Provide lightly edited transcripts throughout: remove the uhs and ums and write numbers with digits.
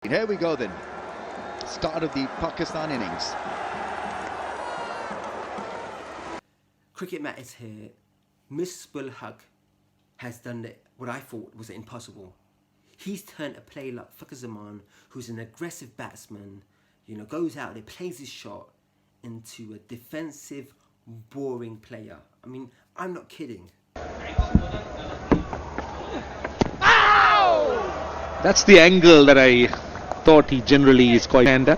Here we go then. Start of the Pakistan innings. Cricket Matt is here. Misbah has done what I thought was impossible. He's turned a player like Fakhar Zaman, who's an aggressive batsman, goes out there, plays his shot, into a defensive, boring player. I mean, I'm not kidding. That's the angle that I thought he generally is quite hander.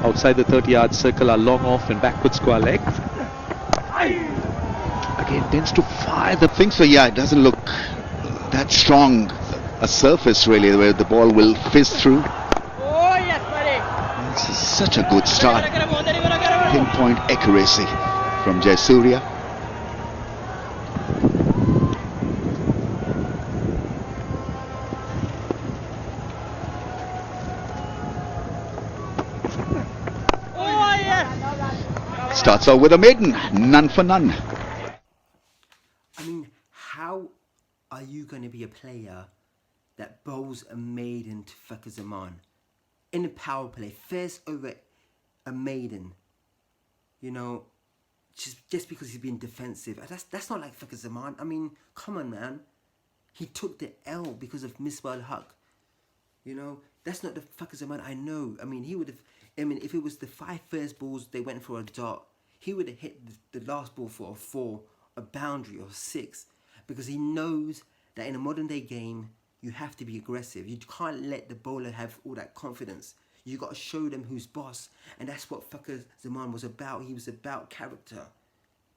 Outside the 30-yard circle are long off and backward square leg. Again tends to fire the thing, so yeah, it doesn't look that strong a surface really where the ball will fizz through. Oh yes, buddy. This is such a good start. Pinpoint accuracy from Jayasuriya. Oh yes. Starts off with a maiden, none for none. I mean, how are you going to be a player that bowls a maiden to Fakhar Zaman in a power play, first over a maiden? Just because he's being defensive. That's not like Fakhar Zaman. I mean, come on, man. He took the L because of Misbah. That's not the Fakhar Zaman I know. I mean, if it was the 5 first balls they went for a dot, he would have hit the last ball for a 4, a boundary or 6, because he knows that in a modern day game you have to be aggressive. You can't let the bowler have all that confidence. You got to show them who's boss, and that's what Fakhar Zaman was about. He was about character.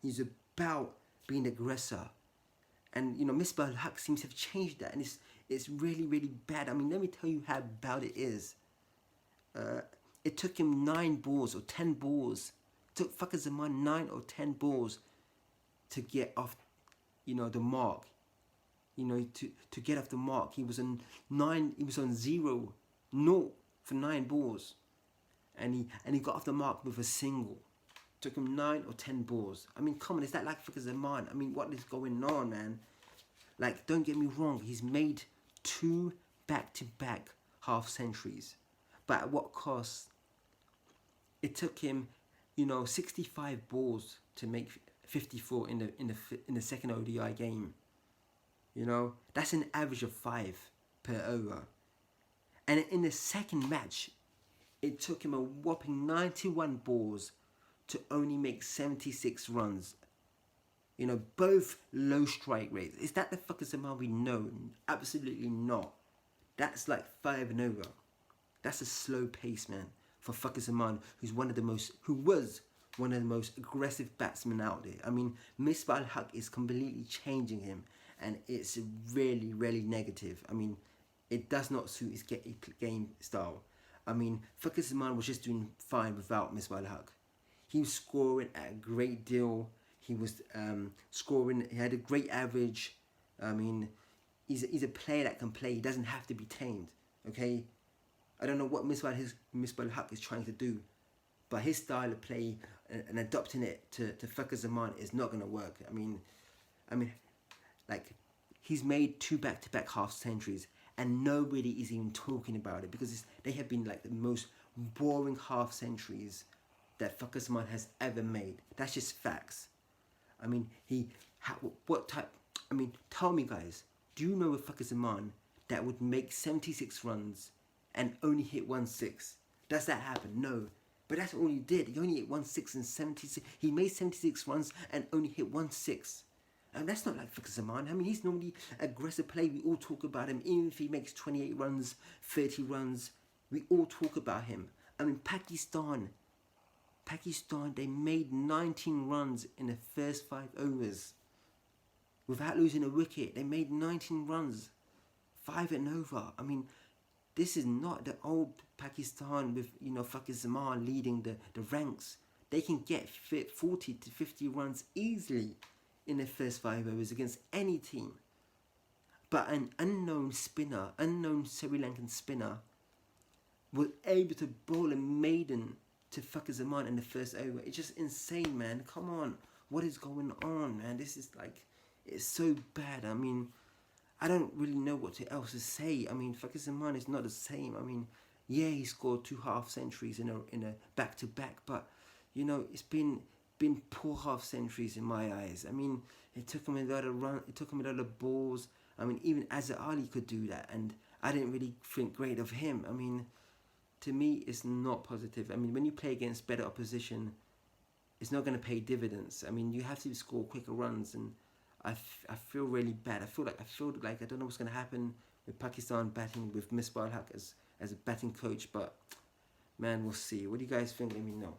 He's about being aggressor, and Misbah seems to have changed that, and it's really, really bad. I mean, let me tell you how bad it is. It took him 9 balls or 10 balls. It took Fakhar Zaman 9 or 10 balls to get off, the mark. To get off the mark. He was on 9. He was on 0 for 9 balls, and he got off the mark with a single. Took him 9 or 10 balls. I mean, come on, is that like Fakhar Zaman? I mean, what is going on, man? Like, don't get me wrong. He's made 2 back-to-back half centuries, but at what cost? It took him, 65 balls to make 54 in the second ODI game. That's an average of 5 per over. And in the second match, it took him a whopping 91 balls to only make 76 runs. Both low strike rates. Is that the Fakhar Zaman we know? Absolutely not. That's like 5 and over. That's a slow pace, man, for Fakhar Zaman, who was one of the most aggressive batsmen out there. I mean, Misbah is completely changing him, and it's really, really negative. I mean, it does not suit his game style. I mean, Fakhar Zaman was just doing fine without Misbah. He was scoring at a great deal. He was scoring. He had a great average. I mean, he's a player that can play. He doesn't have to be tamed. Okay, I don't know what Misbah is trying to do, but his style of play and adopting it to Fakhar Zaman is not going to work. I mean, like, he's made 2 back-to-back half centuries, and nobody is even talking about it because they have been like the most boring half centuries that Fakhar Zaman has ever made. That's just facts. I mean, tell me, guys, do you know a Fakhar Zaman that would make 76 runs and only hit 1 6? Does that happen? No. But that's all he did. He only hit 1 6 and 76. He made 76 runs and only hit 1 6. And that's not like Fakhar Zaman. I mean, he's normally aggressive play. We all talk about him. Even if he makes 28 runs, 30 runs, we all talk about him. I mean, Pakistan, they made 19 runs in the first 5 overs. Without losing a wicket, they made 19 runs. 5 and over. I mean, this is not the old Pakistan with, Fakhar Zaman leading the ranks. They can get 40 to 50 runs easily in the first 5 overs against any team. But an unknown Sri Lankan spinner, was able to bowl a maiden to Fakhar Zaman in the first over. It's just insane, man. Come on. What is going on, man? This is like, It's so bad. I mean, I don't really know what else to say. I mean, Fakhar Zaman is not the same. I mean, yeah, he scored 2 half centuries in a back to back, but you know, it's been poor half centuries in my eyes. I mean, it took him a lot of run. It took him a lot of balls. I mean, even Azhar Ali could do that, and I didn't really think great of him. I mean, to me, it's not positive. I mean, when you play against better opposition, it's not going to pay dividends. I mean, you have to score quicker runs, and I feel really bad. I feel like I don't know what's going to happen with Pakistan batting with Misbah as a batting coach, but man, we'll see. What do you guys think? Let me know.